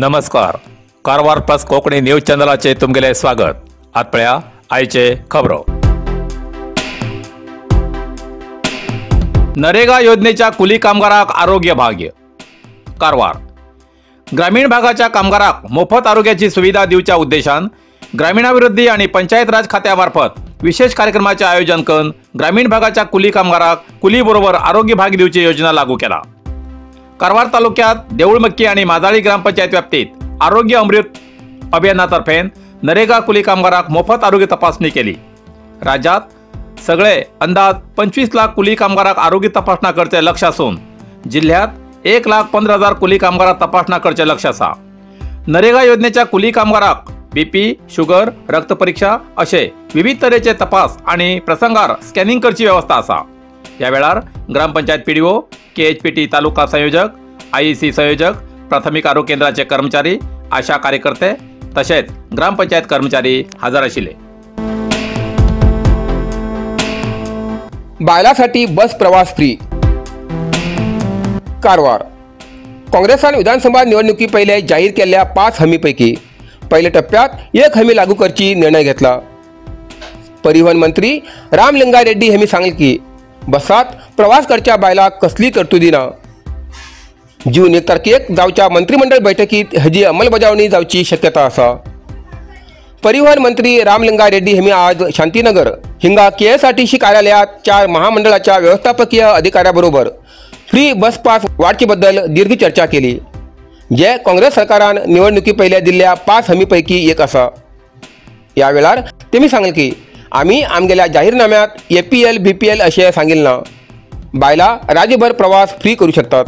नमस्कार. Karwar plus Konkani news चॅनलाचे तुमगेले स्वागत. आतपळ्या आयचे खबरो. नरेगा योजनेच्या कुली कामगाराक आरोग्य भाग्य. कारवार ग्रामीण भागाच्या कामगाराक मोफत आरोग्याची सुविधा दिवच्या उद्देशान ग्रामीणाभिवृद्धी आणि पंचायत राज खात्यामार्फत विशेष कार्यक्रमाचे आयोजन करून ग्रामीण भागाच्या कुली कामगाराक कुली बरोबर आरोग्य भाग्य दिवची योजना लागू केला. कारवार तालुक्यात देऊळमक्की आणि माजाळी ग्रामपंचायत व्याप्तीत आरोग्य अमृत अभियानातर्फे नरेगा कुली कामगाराक मोफत आरोग्य तपासणी केली. राज्यात सगळे अंदाज 25 लाख कुली कामगाराक आरोग्य तपासणा करचे लक्ष असून जिल्ह्यात 1,15,000 कुली कामगाराक तपासणा करचे लक्ष असा. नरेगा योजनेच्या कुली कामगाराक बीपी, शुगर, रक्त परीक्षा असे विविध तऱ्हेचे तपास आणि प्रसंगार स्कॅनिंग करची व्यवस्था असा. या वेळार ग्रामपंचायत पीडीओ, केएचपीटी तालुका संयोजक, आयईसी संयोजक, प्राथमिक आरोग्य केंद्राचे कर्मचारी, आशा कार्यकर्ते तसेच ग्रामपंचायत कर्मचारी हजर आशिल्ले. बायलांसाठी बस प्रवास फ्री. कारवार काँग्रेसान विधानसभा निवडणुकी पहिले जाहीर केलेल्या 5 हमीपैकी पहिल्या टप्प्यात 1 हमी लागू करची निर्णय घेतला. परिवहन मंत्री रामलिंगा रेड्डी यांनी सांगले की बसात प्रवास करच्या बायलांक कसली तरतुदी ना. जून 1 तारखेक जावच्या मंत्रिमंडळ बैठकीत हाची अंमलबजावणी जावची शक्यता असा. परिवहन मंत्री रामलिंगा रेड्डी यांनी आज शांतीनगर हिंगा केएसआरटीसी कार्यालयात 4 महामंडळाच्या व्यवस्थापकीय अधिकाऱ्यांबरोबर फ्री बस पास वाढचे बद्दल दीर्घ चर्चा केली, जे काँग्रेस सरकारान निवडणुकी पहिले दिल्ल्या 5 हमीपैकी एक असा. या वेळार त्यांनी सांगले की आम्ही आमगेल्या जाहीरनाम्यात एपीएल बीपीएल असे सांगितले ना. बायला राज्यभर प्रवास फ्री करू शकतात.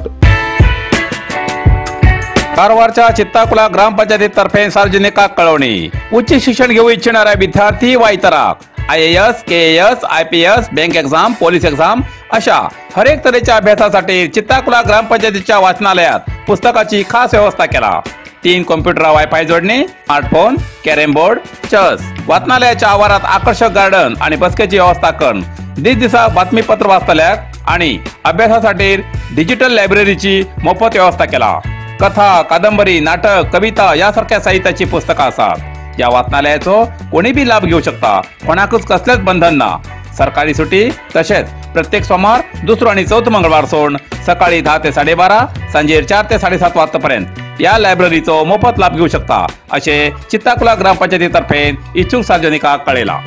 कारवारच्या चित्ताकुला ग्रामपंचायतीतर्फे सार्वजनिकाक कळवणी. उच्च शिक्षण घेऊ इच्छिणाऱ्या विद्यार्थी वा इतराक IAS, KAS, IPS, bank exam, police exam अशा हरेक तऱ्हेच्या अभ्यासासाठी चित्ताकुला ग्रामपंचायतीच्या वाचनालयात पुस्तकाची खास व्यवस्था केला. 3 कॉम्प्युटर, वायफाय जोडणी, स्मार्टफोन, कॅरम बोर्ड, चेस. वाचनालयाच्या आवारात आकर्षक गार्डन आणि बसकेची व्यवस्था करून दिसा बातमीपत्र वाचतल्याक आणि अभ्यासासाठी डिजिटल लायब्ररीची मोफत व्यवस्था केला. कथा, कादंबरी, नाटक, कविता यासारख्या साहित्याची पुस्तकं असतात. या वाचनालयाचो कोणी बी लाभ घेऊ शकता. कोणाकच कसलेच बंधन ना. सरकारी सुटी तसेच प्रत्येक सोमवार, दुसरो आणि चौथ मंगळवार सोडून सकाळी 10 ते 12:30, सांजे 4 ते 7:30 वाजतापर्यंत या लायब्ररीचो मोफत लाभ घेऊ शकता असे चित्ताकुला ग्रामपंचायतीतर्फे इच्छुक सार्वजनिकाक कळयला.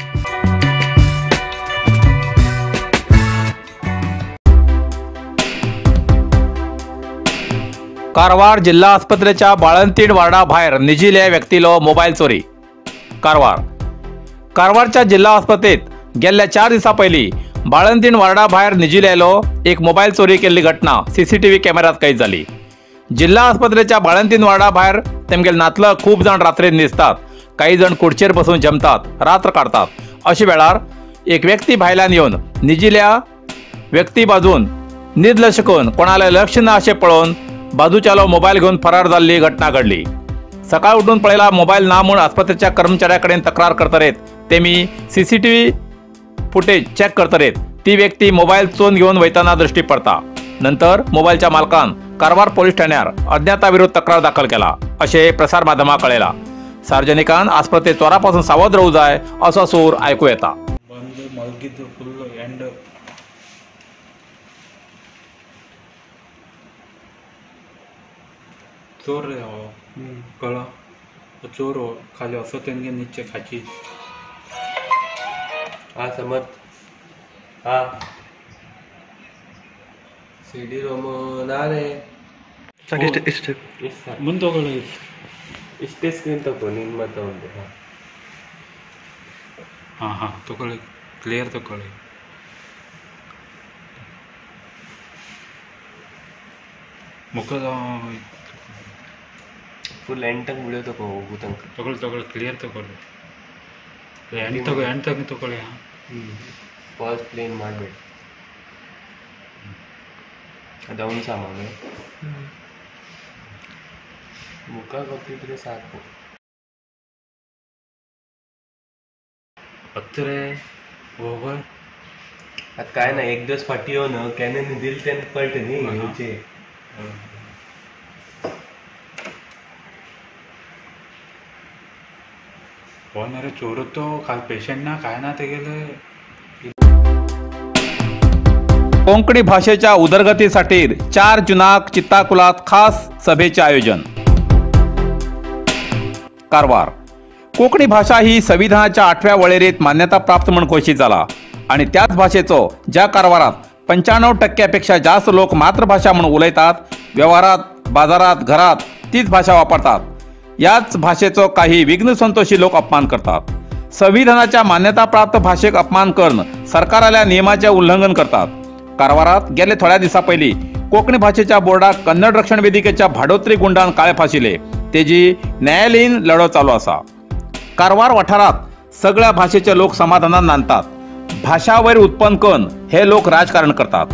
कारवार जिल्हा आस्पत्रेच्या बाळंतीण वार्डा भायर निजिल्ल्या व्यक्तीलो मोबाईल चोरी. कारवारच्या जिल्हा आस्पत्रेत गेल्या 4 दिसा पयली बाळंतीण वार्डा भायर निजिल्लेलो एक मोबाईल चोरी केल्ली घटना CCTV कॅमेरात कैद जाली. जिल्हा आस्पत्रेच्या बाळंतीण वार्डा भायर तेमगेल नातलं खूप जण रात्रीन न्हिदतात. काही जण खुर्चेर बसून जमतात, रात्र काढतात. अशा वेळार एक व्यक्ती भायल्यान येवन निजिल्ल्या व्यक्ती बाजून न्हिदलं शिकून कोणाला लक्ष ना असे पळोवन बाजूच्यालो मोबाईल घेऊन फरार जाल्ली घटना घडली. सकाळ उठून पळयला मोबाईल ना म्हणून आस्पत्रेच्या कर्मचाऱ्याकडे तक्रार करतरेत तेमी CCTV फुटेज चेक करतरेत ती व्यक्ती मोबाईल चोरून घेऊन वयताना दृष्टी पडता. नंतर मोबाईलच्या मालकान कारवार पोलीस ठाण्यार अज्ञाताविरुद्ध तक्रार दाखल केला असे प्रसार माध्यमांक कळयला. सार्वजनिकान आस्पत्रे चोरापासून सावध रावूं जाय असो सूर आयकू येता. चोर रे हो कळा चोर हो खाली असो तेंगे नीचे खाची हा समज हा सीडी रोम ना रे ಮುಂದೆ ತಗೊಳ್ಳಿ ಇಷ್ಟೇ ಸ್ಕ್ರೀನ್ ತಗೋ ನಿನ್ನ ಮತ್ತೆ ಒಂದು ಹಾಂ ತಗೊಳ್ಳಿ ಕ್ಲಿಯರ್ ತಗೊಳ್ಳಿ ಮುಖದ ಫುಲ್ ಎಂಟಂಗೆ ಬಿಡಿಯೋ ತಗೋ ಹೋಗು ತನಕ ತಗೊಳ್ಳಿ ಕ್ಲಿಯರ್ ತಗೊಳ್ಳಿ ಎಂಟು ತಗೊಳ್ಳಿ ಫಾಲ್ಸ್ ಪ್ಲೇನ್ ಮಾಡಬೇಡಿ ಅದವನು ಸಾಮಾನು ಮುಖ ಗೊತ್ತಿದ್ರೆ ಸಾಕು. ಹತ್ತಿರ ಹೋಗ आता काय ना एक दिवस फाटी हो ना कॅने दिल त्याने पलटे नाही हो ना रे चोर तो काल पेशंट ना काय ना ते गेले. कोंकणी भाषेच्या उदरगतीसाठी 4 जुनाक चित्ताकुलात खास सभेचे आयोजन. कारवार. कोंकणी भाषा ही संविधानाच्या 8व्या वळेरीत मान्यता प्राप्त म्हणून घोषित झाला आणि त्याच भाषेचो ज्या कारवारात 95% जास्त लोक मातृभाषा म्हणून उलयतात, व्यवहारात, बाजारात, घरात तीच भाषा वापरतात, याच भाषेचो काही विघ्न संतोषी लोक अपमान करतात. संविधानाच्या मान्यताप्राप्त भाषेक अपमान करून सरकाराल्या नियमाचे उल्लंघन करतात. कारवारात गेले थोड्या दिसा पयलीं कोंकणी भाषेच्या बोर्डाक कन्नड रक्षण वेदिकेच्या भाडोत्री गुंडान काळे फाशिले. तेजी न्यायालयीन लढो चालू आसा. कारवार वाठारात सगळ्या भाषेचे लोक समाधानान नांदतात. भाषा वयर उत्पन्न करून हे लोक राजकारण करतात.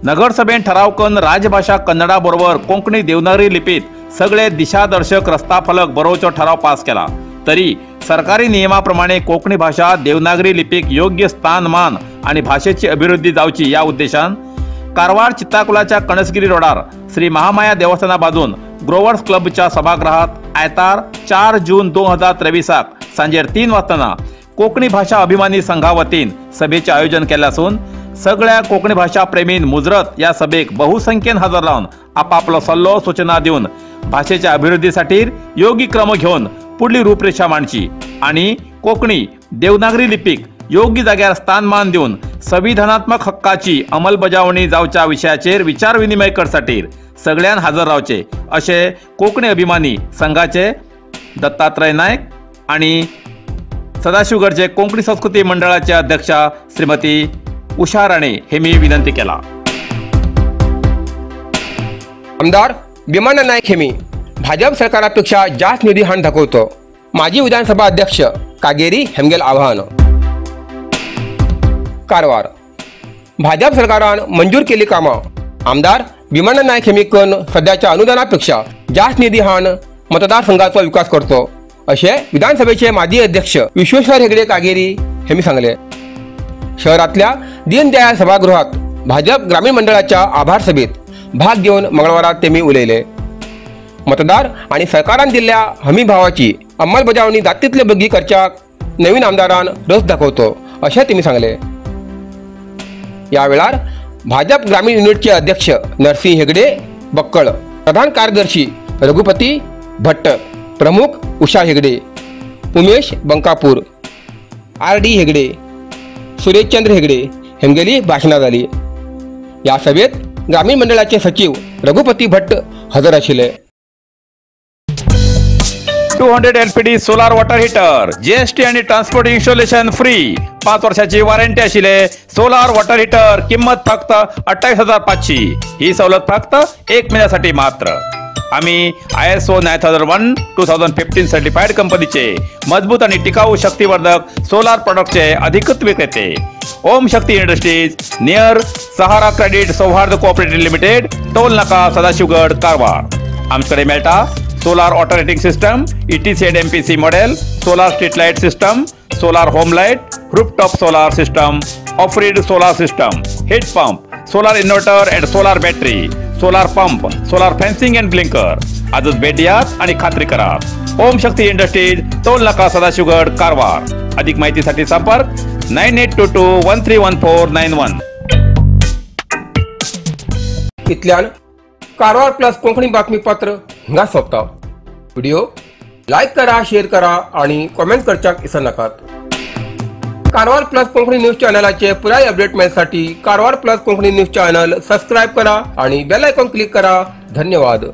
नगरसभेन ठराव करून राजभाषा कन्नडा बरोबर कोंकणी देवनागरी लिपीत सगळे दिशादर्शक रस्ता फलक बरोवचो ठराव पास केला. तरी सरकारी नियमाप्रमाणे कोंकणी भाषा देवनागरी लिपीक योग्य स्थानमान आणि भाषेची अभिवृद्धी जावची या उद्देशान कारवार चित्ताकुलाच्या कणसगिरी रोडार श्री महामाया देवस्थाना बाजून ग्रोवर्स क्लबच्या सभागृहात आयतार 4 जून 2023 सांजेर 3 वाजताना कोंकणी भाषा अभिमानी संघा वतीन सभेचे आयोजन केले असून सगळ्या कोंकणी भाषा प्रेमीन मुजरत या सभेक बहुसंख्येन हजर रावन आपापलो सल्लो सूचना दिवन भाषेच्या अभिवृद्धीसाठी योग्य क्रम घेऊन पुढली रूपरेषा मांडची आणि कोंकणी देवनागरी लिपीक योग्य जाग्यार स्थानमान दिवन संविधानात्मक हक्काची अंमलबजावणी जावच्या विशयाचेर विचार विनिमय करसाठी सगळ्यान हजर रावचे अशे कोंकणी अभिमानी संघाचे दत्तात्रय नायक आणि सदाशिवगडचे कोंकणी संस्कृती मंडळाच्या अध्यक्षा श्रीमती उषा राणे हेमी विनंती केला. आमदार भीमण्णा नायक हेमी भाजप सरकारापेक्षा जास्त निधी हाण दाखवतो. माजी विधानसभा अध्यक्ष कागेरी हेमगेल आव्हान. कारवार. भाजप सरकारान मंजूर केली कामां आमदार भीमण्णा नायक हेमीकन सध्याच्या अनुदानापेक्षा जास्त निधी हाण मतदारसंघाचा विकास करतो असे विधानसभेचे माजी अध्यक्ष विश्वेश्वर हेगडे कागेरी हेमी सांगले. शहरातल्या दीनदयाळ सभागृहात भाजप ग्रामीण मंडळाच्या आभार सभेत भाग घेऊन मंगळवारात तेमी उलयले. मतदार आणि सरकारान दिल्ल्या हमी भावाची अंमलबजावणी जातीतले बगी करच्याक नवीन आमदारान रस दाखवतो असे तेमी सांगले. या वेळार भाजप ग्रामीण युनिटचे अध्यक्ष नरसिंह हेगडे बक्कळ, प्रधान कार्यदर्शी रघुपती भट्ट, प्रमुख उषा हेगडे, उमेश बंकापूर, RD हेगडे, सुरेशचंद्र हेगडे हेमगेली भाषणां जाली. या सभेत ग्रामीण मंडळाचे सचिव रघुपती भट्ट हजर आशिल्ले. 200 LPD solar water heater, GST आणि ट्रान्सपोर्ट इन्स्टॉलेशन फ्री, 5 वर्षाची वॉरंटी आशिल्ले सोलार वॉटर हीटर, किंमत फक्त 28,500. ही सवलत फक्त 1 महिन्यासाठी मात्र. आम्ही ISO 9001:2015 सर्टिफाईड कंपनीचे मजबूत आणि टिकाऊ शक्तिवर्धक सोलार प्रोडक्टचे अधिकृत विक्रेते. ओम शक्ती इंडस्ट्रीज, नियर सहारा क्रेडिट सौहार्द कोऑपरेटिव्ह लिमिटेड, टोल नाका सदाशिवगड कारवार. आमच्याकडे मेळटा solar auto rating system, ETZ MPC model, solar street light system, solar home light, rooftop solar system, of grid solar system, heat pump, solar inverter and solar battery, solar pump, solar fencing and blinker. आजच भेट द्यात आणि खात्री करा. ओम शक्ती industries, toll नाका सदाशिवगड कारवार. अधिक माहितीसाठी संपर्क 9822131491. इतल्यान कारवार प्लस कोंकणी बातमीपत्र हिंगा सोंपता. व्हिडिओ लाईक करा, शेअर करा आणि कमेंट करच्याक विसरू नाकात. कारवार प्लस कोंकणी न्यूज चॅनलाचे पुराय अपडेट मिळण्यासाठी Karwar plus Konkani news channel subscribe करा आणि बेल आयकॉन क्लिक करा. धन्यवाद.